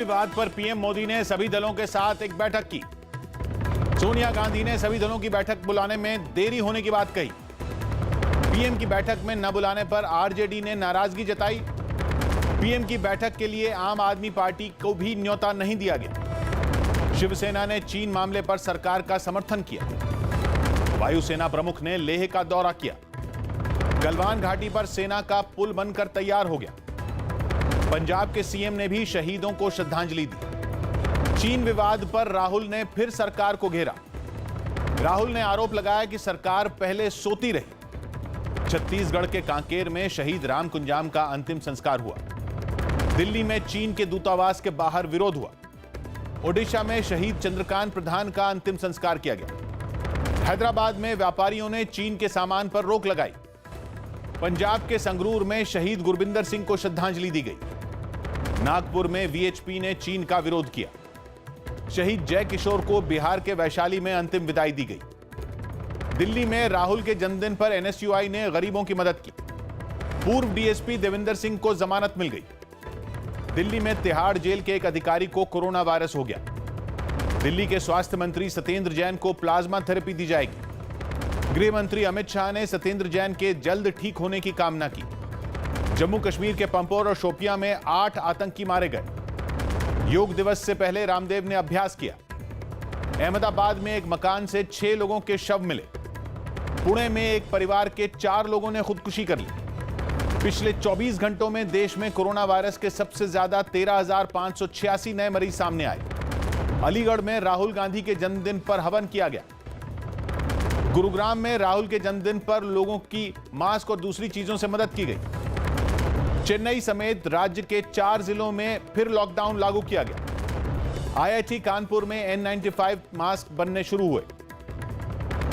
विवाद पर पीएम मोदी ने सभी दलों के साथ एक बैठक की। सोनिया गांधी ने सभी दलों की बैठक बुलाने में देरी होने की बात कही। पीएम की बैठक में न बुलाने पर आरजेडी ने नाराजगी जताई। पीएम की बैठक के लिए आम आदमी पार्टी को भी न्योता नहीं दिया गया। शिवसेना ने चीन मामले पर सरकार का समर्थन किया। वायुसेना प्रमुख ने लेह का दौरा किया। गलवान घाटी पर सेना का पुल बनकर तैयार हो गया। पंजाब के सीएम ने भी शहीदों को श्रद्धांजलि दी। चीन विवाद पर राहुल ने फिर सरकार को घेरा। राहुल ने आरोप लगाया कि सरकार पहले सोती रही। छत्तीसगढ़ के कांकेर में शहीद राम कुंजाम का अंतिम संस्कार हुआ। दिल्ली में चीन के दूतावास के बाहर विरोध हुआ। ओडिशा में शहीद चंद्रकांत प्रधान का अंतिम संस्कार किया गया। हैदराबाद में व्यापारियों ने चीन के सामान पर रोक लगाई। पंजाब के संगरूर में शहीद गुरबिंदर सिंह को श्रद्धांजलि दी गई। नागपुर में वीएचपी ने चीन का विरोध किया। शहीद जय किशोर को बिहार के वैशाली में अंतिम विदाई दी गई। दिल्ली में राहुल के जन्मदिन पर एनएसयूआई ने गरीबों की मदद की। पूर्व डीएसपी देविंदर सिंह को जमानत मिल गई। दिल्ली में तिहाड़ जेल के एक अधिकारी को कोरोना वायरस हो गया। दिल्ली के स्वास्थ्य मंत्री सत्येंद्र जैन को प्लाज्मा थेरेपी दी जाएगी। गृह मंत्री अमित शाह ने सत्येंद्र जैन के जल्द ठीक होने की कामना की। जम्मू कश्मीर के पंपोर और शोपियां में 8 आतंकी मारे गए। योग दिवस से पहले रामदेव ने अभ्यास किया। अहमदाबाद में एक मकान से 6 लोगों के शव मिले। पुणे में एक परिवार के 4 लोगों ने खुदकुशी कर ली। पिछले 24 घंटों में देश में कोरोना वायरस के सबसे ज्यादा 13,586 नए मरीज सामने आए। अलीगढ़ में राहुल गांधी के जन्मदिन पर हवन किया गया। गुरुग्राम में राहुल के जन्मदिन पर लोगों की मास्क और दूसरी चीजों से मदद की गई। चेन्नई समेत राज्य के 4 जिलों में फिर लॉकडाउन लागू किया गया। आईआईटी कानपुर में N95 मास्क बनने शुरू हुए।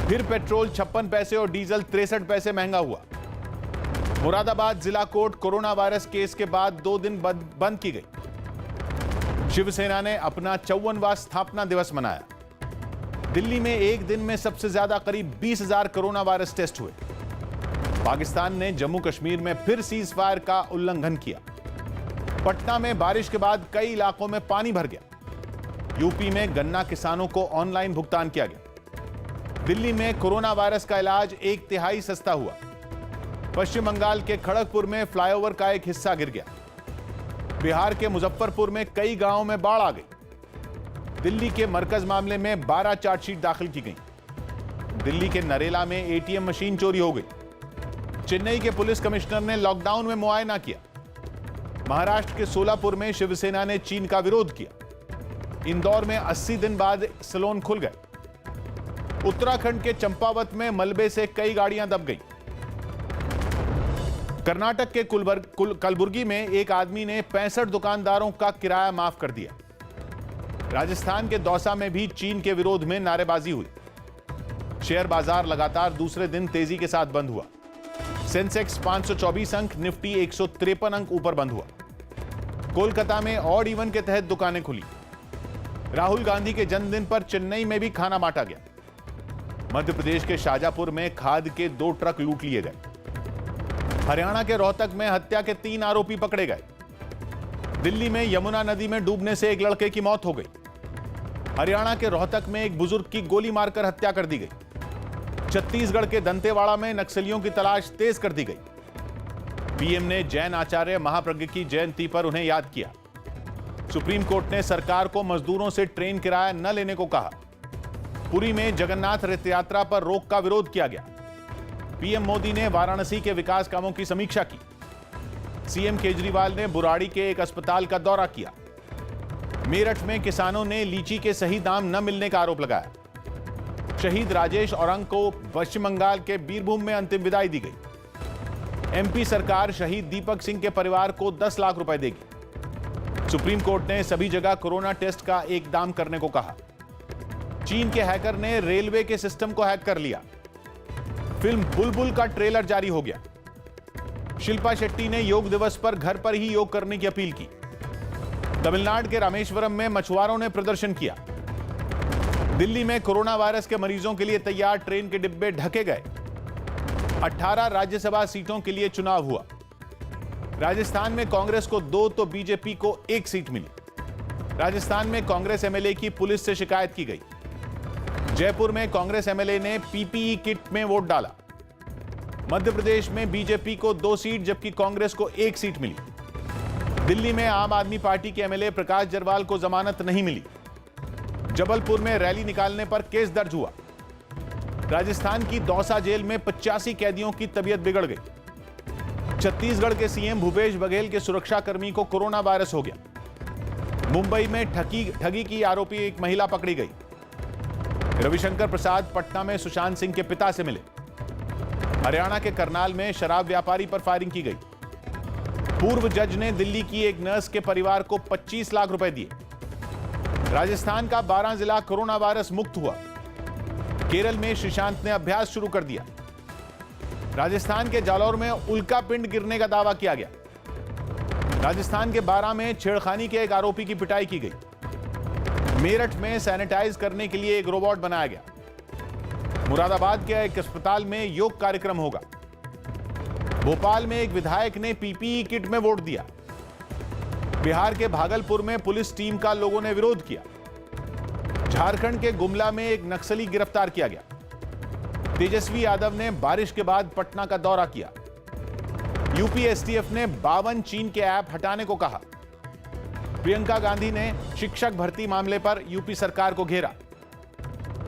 फिर पेट्रोल 56 पैसे और डीजल 63 पैसे महंगा हुआ। मुरादाबाद जिला कोर्ट कोरोना वायरस केस के बाद 2 दिन बंद की गई। शिवसेना ने अपना 54वां स्थापना दिवस मनाया। दिल्ली में एक दिन में सबसे ज्यादा करीब 20,000 कोरोना वायरस टेस्ट हुए। पाकिस्तान ने जम्मू कश्मीर में फिर सीज फायर का उल्लंघन किया। पटना में बारिश के बाद कई इलाकों में पानी भर गया। यूपी में गन्ना किसानों को ऑनलाइन भुगतान किया गया। दिल्ली में कोरोना वायरस का इलाज 1/3 सस्ता हुआ। पश्चिम बंगाल के खड़गपुर में फ्लाईओवर का एक हिस्सा गिर गया। बिहार के मुजफ्फरपुर में कई गांवों में बाढ़ आ गई। दिल्ली के मरकज मामले में 12 चार्जशीट दाखिल की गई। दिल्ली के नरेला में एटीएम मशीन चोरी हो गई। चेन्नई के पुलिस कमिश्नर ने लॉकडाउन में मुआयना किया। महाराष्ट्र के सोलापुर में शिवसेना ने चीन का विरोध किया। इंदौर में 80 दिन बाद सैलून खुल गए। उत्तराखंड के चंपावत में मलबे से कई गाड़ियां दब गईं। कर्नाटक के कलबुर्गी में एक आदमी ने 65 दुकानदारों का किराया माफ कर दिया। राजस्थान के दौसा में भी चीन के विरोध में नारेबाजी हुई। शेयर बाजार लगातार दूसरे दिन तेजी के साथ बंद हुआ। सेंसेक्स 524 अंक, निफ्टी 153 अंक ऊपर बंद हुआ। कोलकाता में ऑड इवन के तहत दुकानें खुली। राहुल गांधी के जन्मदिन पर चेन्नई में भी खाना बांटा गया। मध्य प्रदेश के शाजापुर में खाद के 2 ट्रक लूट लिए गए। हरियाणा के रोहतक में हत्या के 3 आरोपी पकड़े गए। दिल्ली में यमुना नदी में डूबने से एक लड़के की मौत हो गई। हरियाणा के रोहतक में एक बुजुर्ग की गोली मारकर हत्या कर दी गई। छत्तीसगढ़ के दंतेवाड़ा में नक्सलियों की तलाश तेज कर दी गई। पीएम ने जैन आचार्य महाप्रज्ञ की जयंती पर उन्हें याद किया। सुप्रीम कोर्ट ने सरकार को मजदूरों से ट्रेन किराया न लेने को कहा। पुरी में जगन्नाथ रथ यात्रा पर रोक का विरोध किया गया। पीएम मोदी ने वाराणसी के विकास कामों की समीक्षा की। सीएम केजरीवाल ने बुराड़ी के एक अस्पताल का दौरा किया। मेरठ में किसानों ने लीची के सही दाम न मिलने का आरोप लगाया। शहीद राजेश औरंग को पश्चिम बंगाल के बीरभूम में अंतिम विदाई दी गई। एमपी सरकार शहीद दीपक सिंह के परिवार को 10 लाख रुपए देगी। सुप्रीम कोर्ट ने सभी जगह कोरोना टेस्ट का एकदम करने को कहा। चीन के हैकर ने रेलवे के सिस्टम को हैक कर लिया। फिल्म बुलबुल का ट्रेलर जारी हो गया। शिल्पा शेट्टी ने योग दिवस पर घर पर ही योग करने की अपील की। तमिलनाडु के रामेश्वरम में मछुआरों ने प्रदर्शन किया। दिल्ली में कोरोना वायरस के मरीजों के लिए तैयार ट्रेन के डिब्बे ढके गए। 18 राज्यसभा सीटों के लिए चुनाव हुआ। राजस्थान में कांग्रेस को 2 तो बीजेपी को 1 सीट मिली। राजस्थान में कांग्रेस एमएलए की पुलिस से शिकायत की गई। जयपुर में कांग्रेस एमएलए ने पीपीई किट में वोट डाला। मध्य प्रदेश में बीजेपी को 2 सीट जबकि कांग्रेस को 1 सीट मिली। दिल्ली में आम आदमी पार्टी के एमएलए प्रकाश जरवाल को जमानत नहीं मिली। जबलपुर में रैली निकालने पर केस दर्ज हुआ। राजस्थान की दौसा जेल में 85 कैदियों की तबीयत बिगड़ गई। छत्तीसगढ़ के सीएम भूपेश बघेल के सुरक्षाकर्मी को कोरोना वायरस हो गया। मुंबई में ठगी की आरोपी एक महिला पकड़ी गई। रविशंकर प्रसाद पटना में सुशांत सिंह के पिता से मिले। हरियाणा के करनाल में शराब व्यापारी पर फायरिंग की गई। पूर्व जज ने दिल्ली की एक नर्स के परिवार को 25 लाख रुपए दिए। राजस्थान का 12 जिला कोरोना वायरस मुक्त हुआ। केरल में श्रीशांत ने अभ्यास शुरू कर दिया। राजस्थान के जालौर में उल्का पिंड गिरने का दावा किया गया। राजस्थान के बारां में छेड़खानी के एक आरोपी की पिटाई की गई। मेरठ में सैनिटाइज करने के लिए एक रोबोट बनाया गया। मुरादाबाद के एक अस्पताल में योग कार्यक्रम होगा। भोपाल में एक विधायक ने पीपीई किट में वोट दिया। बिहार के भागलपुर में पुलिस टीम का लोगों ने विरोध किया। झारखंड के गुमला में एक नक्सली गिरफ्तार किया गया। तेजस्वी यादव ने बारिश के बाद पटना का दौरा किया। यूपी एसटीएफ ने 52 चीन के ऐप हटाने को कहा। प्रियंका गांधी ने शिक्षक भर्ती मामले पर यूपी सरकार को घेरा।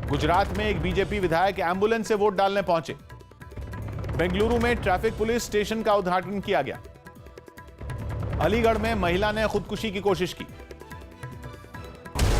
गुजरात में एक बीजेपी विधायक एम्बुलेंस से वोट डालने पहुंचे। बेंगलुरु में ट्रैफिक पुलिस स्टेशन का उद्घाटन किया गया। अलीगढ़ में महिला ने खुदकुशी की कोशिश की।